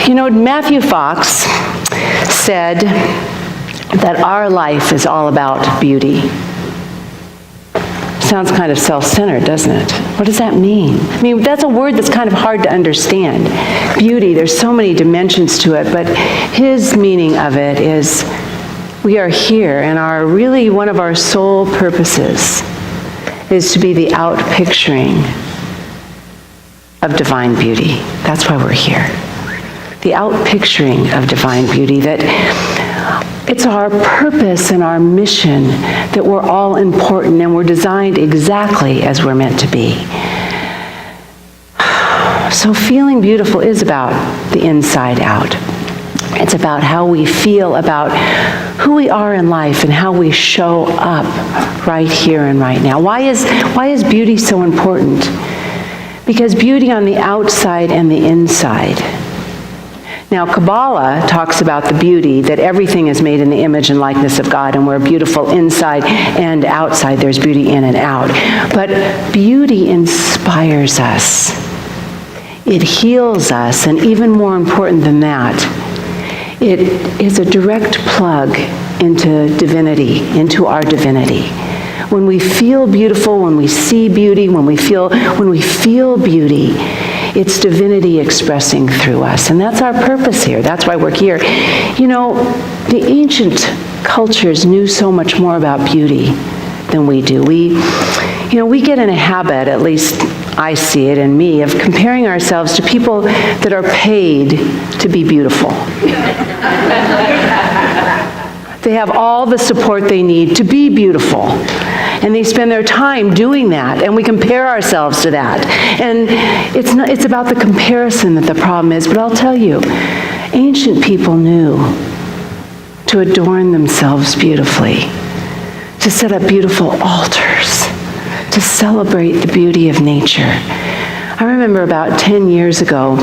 Matthew Fox said that our life is all about beauty. Sounds kind of self-centered, doesn't it? What does that mean? I mean, that's a word that's kind of hard to understand. Beauty, there's so many dimensions to it, but his meaning of it is we are here, and really one of our sole purposes is to be the outpicturing of divine beauty. That's why we're here. The outpicturing of divine beauty, that it's our purpose and our mission that we're all important and we're designed exactly as we're meant to be. So feeling beautiful is about the inside out. It's about how we feel about who we are in life and how we show up right here and right now. Why is beauty so important? Because beauty on the outside and the inside. Now, Kabbalah talks about the beauty, that everything is made in the image and likeness of God, and we're beautiful inside and outside. There's beauty in and out. But beauty inspires us. It heals us, and even more important than that, it is a direct plug into divinity, into our divinity. When we feel beautiful, when we see beauty, when we feel beauty, it's divinity expressing through us. And that's our purpose here. That's why we're here. The ancient cultures knew so much more about beauty than we do. We get in a habit, at least I see it in me, of comparing ourselves to people that are paid to be beautiful. They have all the support they need to be beautiful. And they spend their time doing that, and we compare ourselves to that. And it's about the comparison that the problem is. But I'll tell you, ancient people knew to adorn themselves beautifully, to set up beautiful altars, to celebrate the beauty of nature. I remember about 10 years ago,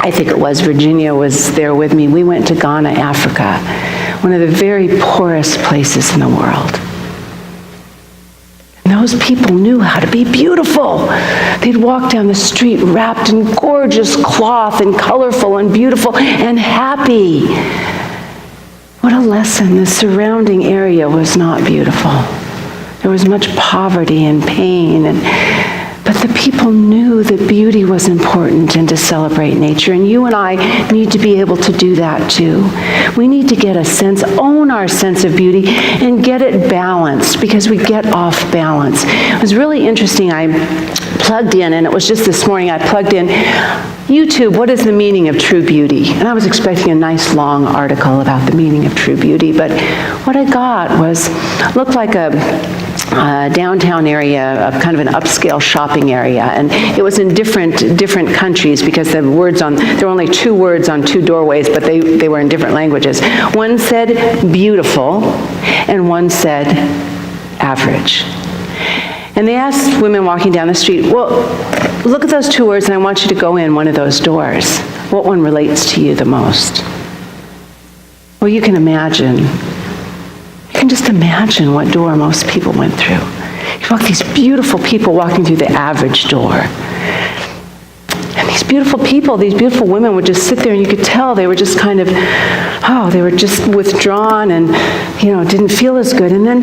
I think it was, Virginia was there with me. We went to Ghana, Africa, one of the very poorest places in the world. And those people knew how to be beautiful. They'd walk down the street wrapped in gorgeous cloth and colorful and beautiful and happy. What a lesson. The surrounding area was not beautiful. There was much poverty and pain, but the people knew that beauty was important and to celebrate nature. And you and I need to be able to do that too. We need to get own our sense of beauty and get it balanced, because we get off balance. It was really interesting. I plugged in, and it was just this morning, I plugged in YouTube, what is the meaning of true beauty? And I was expecting a nice long article about the meaning of true beauty, but what I got looked like a downtown area, kind of an upscale shopping area, and it was in different countries, because there were only 2 words on 2 doorways, but they were in different languages. One said beautiful, and one said average. And they asked women walking down the street, well, look at those 2 words, and I want you to go in one of those doors. What one relates to you the most? Well, you can just imagine what door most people went through. You walk these beautiful people walking through the average door. And these beautiful people, these beautiful women would just sit there, and you could tell they were just kind of, they were just withdrawn and, didn't feel as good. And then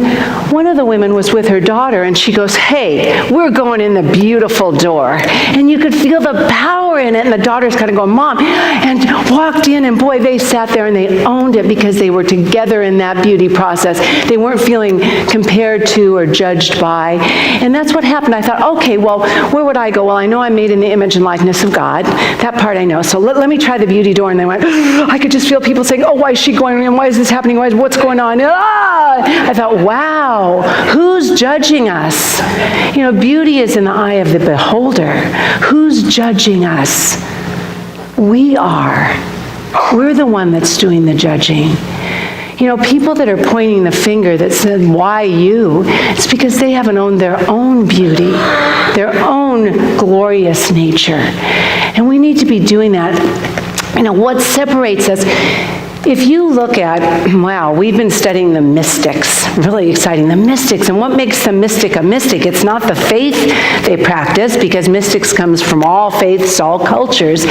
one of the women was with her daughter, and she goes, hey, we're going in the beautiful door. And you could feel the power in it, and the daughter's kind of going, Mom, and walked in, and boy, they sat there and they owned it, because they were together in that beauty process. They weren't feeling compared to or judged by. And that's what happened. I thought, okay, well, where would I go? Well, I know I'm made in the image and likeness of God. That part I know. So let me try the beauty door. And they went, I could just feel people saying, oh, why is she going in? Why is this happening? What's going on? I thought, wow, who's judging us? Beauty is in the eye of the beholder. Who's judging us? We are. We're the one that's doing the judging. People that are pointing the finger that said, why you? It's because they haven't owned their own beauty, their own glorious nature. And we need to be doing that. What separates us? If you look at, we've been studying the mystics. really exciting. The mystics, and what makes the mystic a mystic? It's not the faith they practice, because mystics comes from all faiths, all cultures.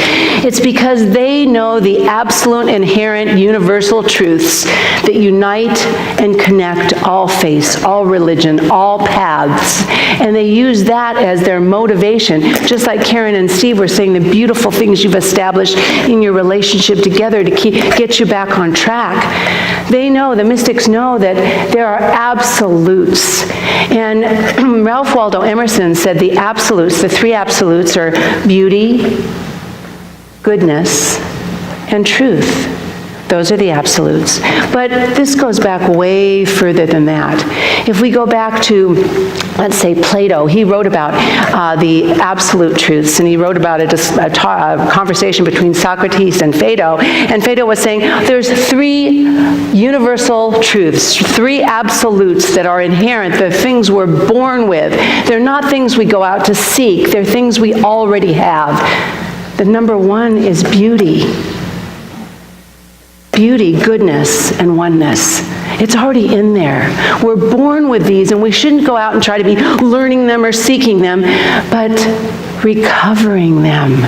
It's because they know the absolute, inherent, universal truths that unite and connect all faiths, all religion, all paths. And they use that as their motivation, just like Karen and Steve were saying, the beautiful things you've established in your relationship together to get you back on track. They know, the mystics know, that there are absolutes. And Ralph Waldo Emerson said the absolutes, the three absolutes, are beauty, goodness, and truth. Those are the absolutes. But this goes back way further than that. If we go back to, let's say, Plato, he wrote about the absolute truths, and he wrote about a conversation between Socrates and Phaedo. And Phaedo was saying there's three universal truths, three absolutes that are inherent, the things we're born with. They're not things we go out to seek. They're things we already have. The number one is beauty. Beauty, goodness, and oneness. It's already in there. We're born with these, and we shouldn't go out and try to be learning them or seeking them, but recovering them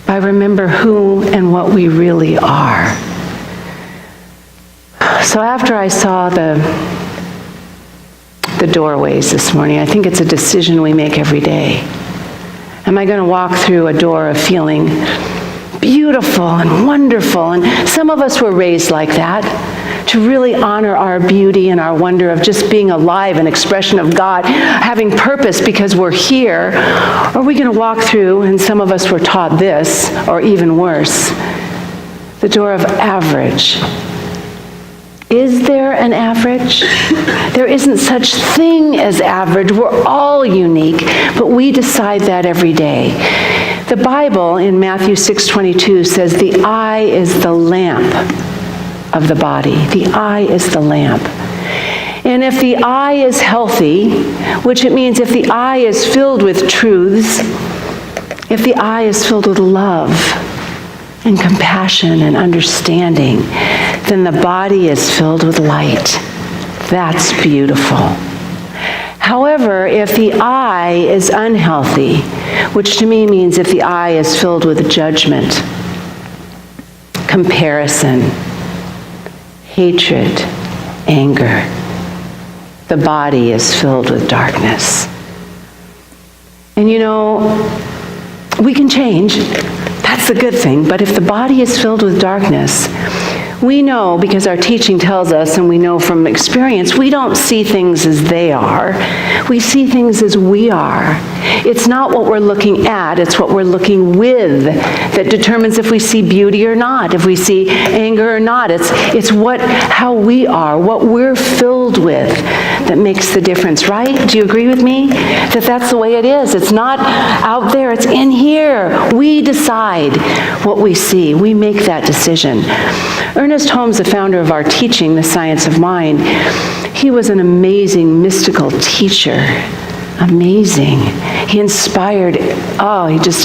by remember who and what we really are. So after I saw the doorways this morning, I think it's a decision we make every day. Am I going to walk through a door of feeling beautiful and wonderful? And some of us were raised like that, to really honor our beauty and our wonder of just being alive, an expression of God, having purpose because we're here. Or are we going to walk through, and some of us were taught this, or even worse, the door of average? Is there an average? There isn't such thing as average. We're all unique, but we decide that every day. The Bible in Matthew 6:22 says the eye is the lamp of the body. The eye is the lamp. And if the eye is healthy, which it means if the eye is filled with truths, if the eye is filled with love and compassion and understanding, then the body is filled with light. That's beautiful. However, if the eye is unhealthy, which to me means if the eye is filled with judgment, comparison, hatred, anger, the body is filled with darkness. And you know, we can change. That's a good thing. But if the body is filled with darkness, we know, because our teaching tells us, and we know from experience, we don't see things as they are. We see things as we are. It's not what we're looking at, it's what we're looking with that determines if we see beauty or not, if we see anger or not. It's how we are, what we're filled with that makes the difference, right? Do you agree with me? That's the way it is. It's not out there, it's in here. We decide what we see. We make that decision. Ernest Holmes, the founder of our teaching, The Science of Mind, he was an amazing mystical teacher. Amazing. He just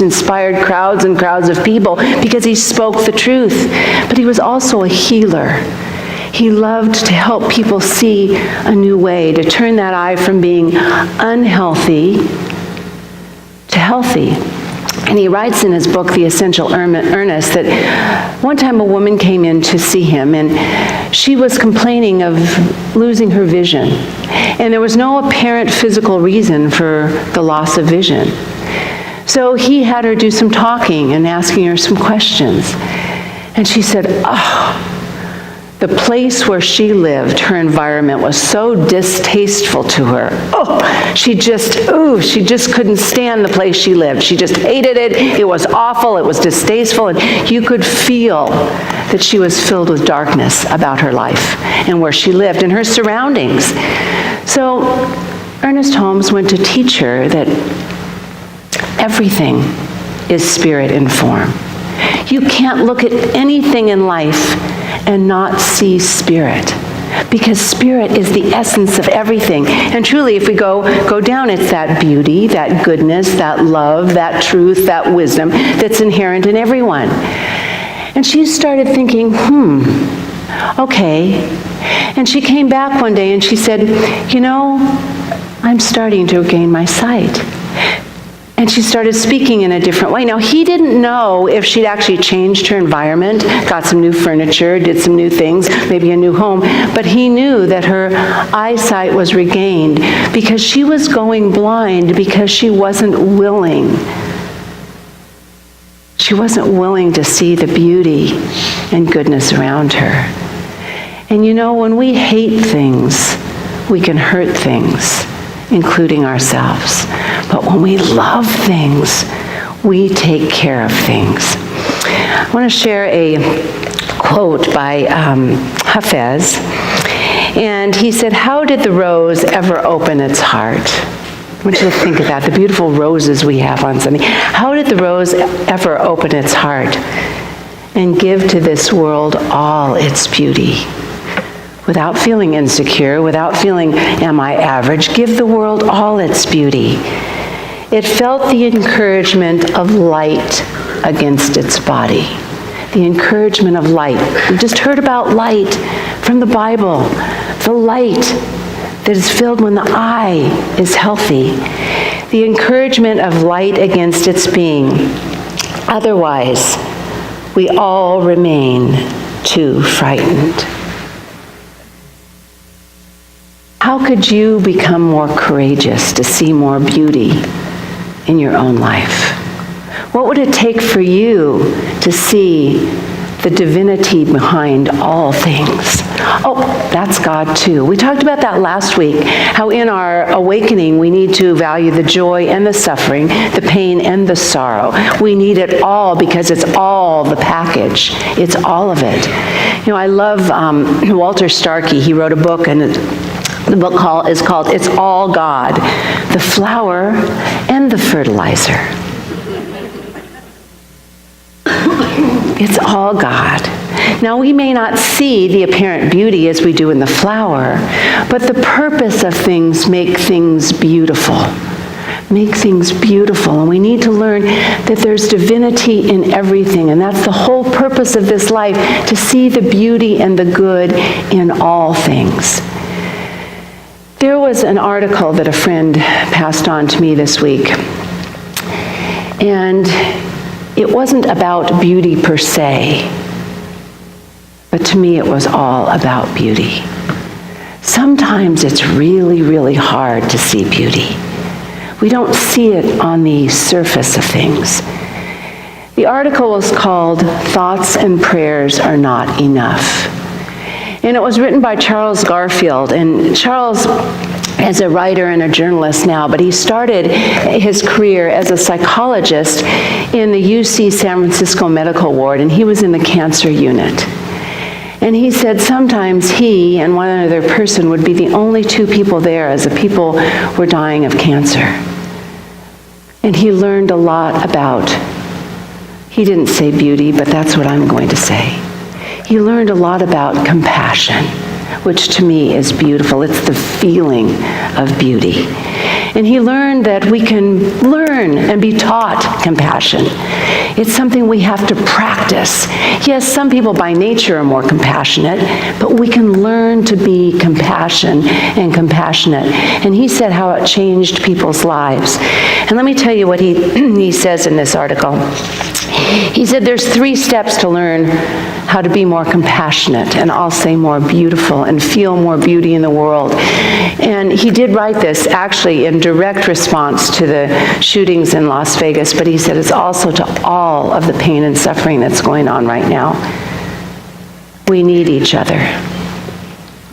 inspired crowds and crowds of people because he spoke the truth. But he was also a healer. He loved to help people see a new way, to turn that eye from being unhealthy to healthy. And he writes in his book, The Essential Earnest, that one time a woman came in to see him, and she was complaining of losing her vision. And there was no apparent physical reason for the loss of vision. So he had her do some talking and asking her some questions. And she said, the place where she lived, her environment was so distasteful to her. She just couldn't stand the place she lived. She just hated it. It was awful. It was distasteful. And you could feel that she was filled with darkness about her life and where she lived and her surroundings. So Ernest Holmes went to teach her that everything is spirit in form. You can't look at anything in life and not see spirit, because spirit is the essence of everything. And truly, if we go down, it's that beauty, that goodness, that love, that truth, that wisdom that's inherent in everyone. And she started thinking, okay, And she came back one day and she said, you know, I'm starting to regain my sight. And she started speaking in a different way. Now, he didn't know if she'd actually changed her environment, got some new furniture, did some new things, maybe a new home, but he knew that her eyesight was regained because she was going blind because she wasn't willing. She wasn't willing to see the beauty and goodness around her. And you know, when we hate things, we can hurt things, including ourselves. But when we love things, we take care of things. I want to share a quote by Hafez. And he said, how did the rose ever open its heart? I want you to think of that, the beautiful roses we have on Sunday. How did the rose ever open its heart and give to this world all its beauty? Without feeling insecure, without feeling, am I average? Give the world all its beauty. It felt the encouragement of light against its body. The encouragement of light. We just heard about light from the Bible. The light that is filled when the eye is healthy. The encouragement of light against its being. Otherwise, we all remain too frightened. How could you become more courageous to see more beauty in your own life? What would it take for you to see the divinity behind all things? Oh, that's God too. We talked about that last week, how in our awakening we need to value the joy and the suffering, the pain and the sorrow. We need it all because it's all the package. It's all of it. You know, I love Walter Starkey. He wrote a book, and the book is called It's All God, the Flower and the Fertilizer. It's all God. Now, we may not see the apparent beauty as we do in the flower, but the purpose of things make things beautiful. Make things beautiful. And we need to learn that there's divinity in everything. And that's the whole purpose of this life, to see the beauty and the good in all things. There was an article that a friend passed on to me this week. And it wasn't about beauty per se, but to me it was all about beauty. Sometimes it's really, really hard to see beauty. We don't see it on the surface of things. The article was called Thoughts and Prayers Are Not Enough. And it was written by Charles Garfield. And Charles is a writer and a journalist now, but he started his career as a psychologist in the UC San Francisco Medical Ward, and he was in the cancer unit. And he said sometimes he and one other person would be the only two people there as the people were dying of cancer. And he learned a lot about, he didn't say beauty, but that's what I'm going to say. He learned a lot about compassion, which to me is beautiful. It's the feeling of beauty. And he learned that we can learn and be taught compassion. It's something we have to practice. Yes, some people by nature are more compassionate, but we can learn to be compassionate. And he said how it changed people's lives. And let me tell you what he says in this article. He said there's 3 steps to learn how to be more compassionate, and I'll say more beautiful, and feel more beauty in the world. And he did write this actually in direct response to the shootings in Las Vegas, but he said it's also to all of the pain and suffering that's going on right now. We need each other.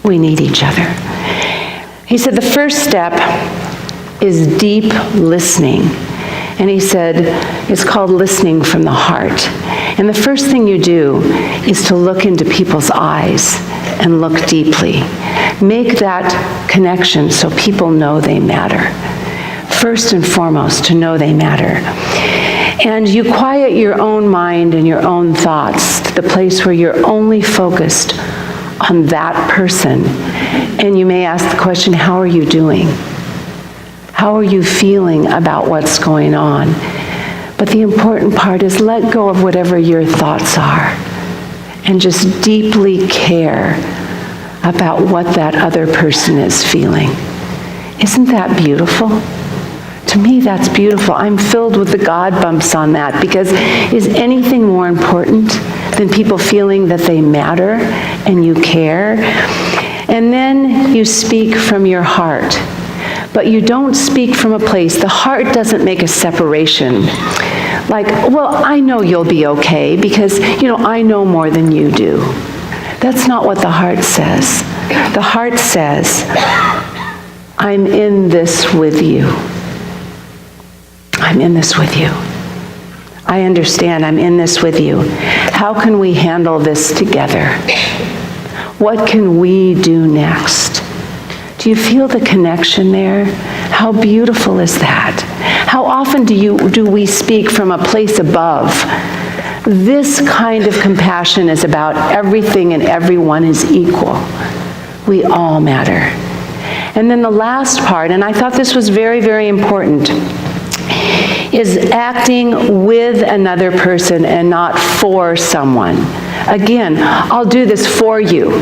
We need each other. He said the first step is deep listening. And he said, it's called listening from the heart. And the first thing you do is to look into people's eyes and look deeply. Make that connection so people know they matter. First and foremost, to know they matter. And you quiet your own mind and your own thoughts to the place where you're only focused on that person. And you may ask the question, how are you doing? How are you feeling about what's going on? But the important part is let go of whatever your thoughts are and just deeply care about what that other person is feeling. Isn't that beautiful? To me, that's beautiful. I'm filled with the God bumps on that, because is anything more important than people feeling that they matter and you care? And then you speak from your heart, but you don't speak from a place. The heart doesn't make a separation. Like, well, I know you'll be okay because, I know more than you do. That's not what the heart says. The heart says, I'm in this with you. I'm in this with you. I understand I'm in this with you. How can we handle this together? What can we do next? Do you feel the connection there? How beautiful is that? How often do we speak from a place above? This kind of compassion is about everything and everyone is equal. We all matter. And then the last part, and I thought this was very, very important, is acting with another person and not for someone. Again, I'll do this for you.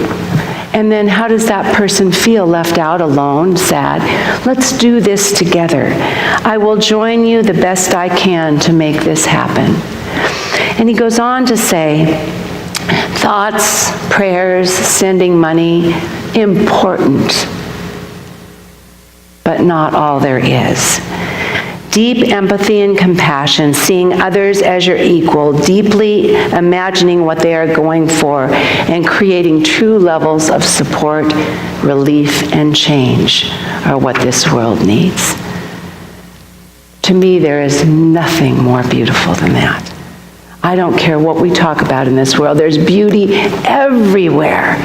And then how does that person feel? Left out, alone, sad? Let's do this together. I will join you the best I can to make this happen. And he goes on to say, thoughts, prayers, sending money, important, but not all there is. Deep empathy and compassion, seeing others as your equal, deeply imagining what they are going for, and creating true levels of support, relief, and change are what this world needs. To me, there is nothing more beautiful than that. I don't care what we talk about in this world. There's beauty everywhere.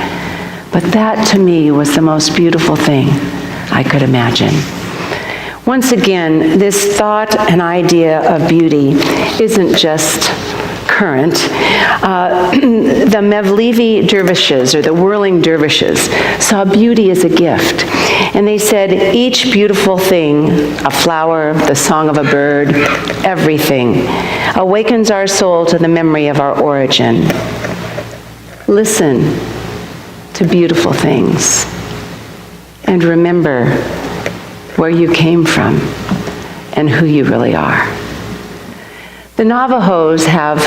But that, to me, was the most beautiful thing I could imagine. Once again, this thought and idea of beauty isn't just current. The Mevlevi dervishes, or the whirling dervishes, saw beauty as a gift. And they said, each beautiful thing, a flower, the song of a bird, everything, awakens our soul to the memory of our origin. Listen to beautiful things and remember where you came from and who you really are. The Navajos have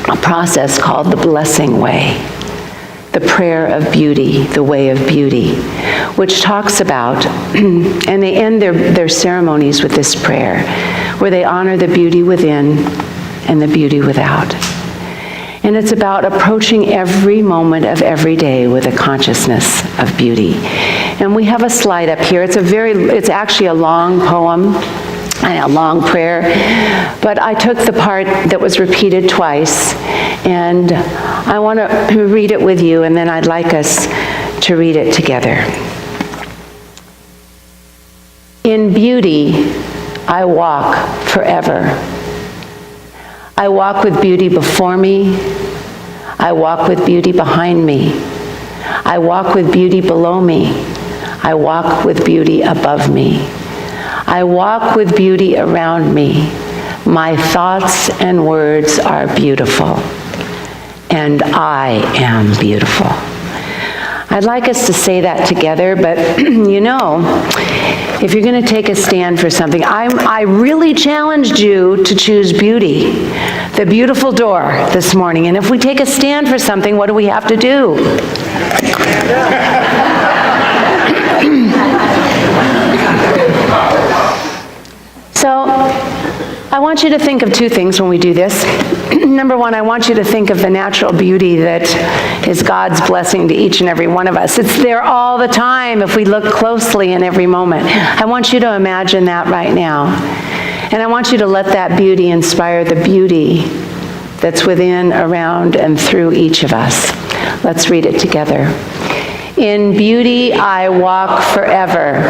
a process called the blessing way, the prayer of beauty, the way of beauty, which talks about, and they end their ceremonies with this prayer, where they honor the beauty within and the beauty without. And it's about approaching every moment of every day with a consciousness of beauty. And we have a slide up here. It's actually a long poem and a long prayer, but I took the part that was repeated twice, and I want to read it with you, and then I'd like us to read it together. In beauty, I walk forever. I walk with beauty before me. I walk with beauty behind me. I walk with beauty below me. I walk with beauty above me. I walk with beauty around me. My thoughts and words are beautiful, and I am beautiful. I'd like us to say that together, but if you're going to take a stand for something, I really challenged you to choose beauty, the beautiful door this morning. And if we take a stand for something, what do we have to do? So, I want you to think of two things when we do this. Number one, I want you to think of the natural beauty that is God's blessing to each and every one of us. It's there all the time if we look closely in every moment. I want you to imagine that right now. And I want you to let that beauty inspire the beauty that's within, around, and through each of us. Let's read it together. In beauty I walk forever.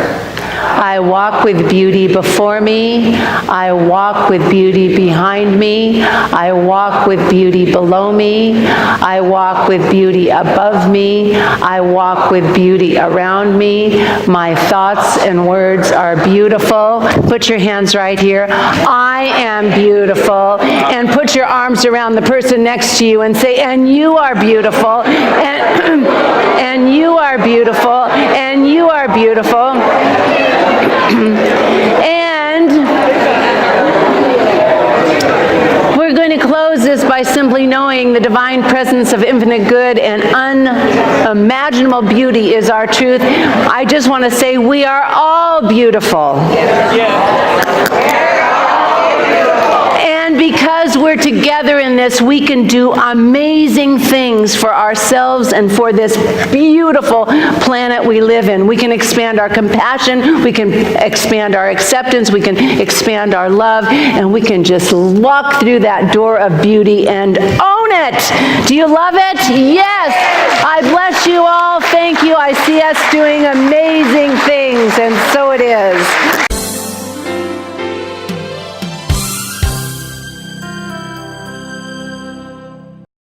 I walk with beauty before me. I walk with beauty behind me. I walk with beauty below me. I walk with beauty above me. I walk with beauty around me. My thoughts and words are beautiful. Put your hands right here. I am beautiful. And put your arms around the person next to you and say, and you are beautiful. And you are beautiful. And you are beautiful. And we're going to close this by simply knowing the divine presence of infinite good and unimaginable beauty is our truth. I just want to say we are all beautiful. And because we're together in this, we can do amazing things for ourselves and for this beautiful planet we live in. We can expand our compassion, we can expand our acceptance, we can expand our love, and we can just walk through that door of beauty and own it. Do you love it? Yes. I bless you all. Thank you. I see us doing amazing things, and so it is.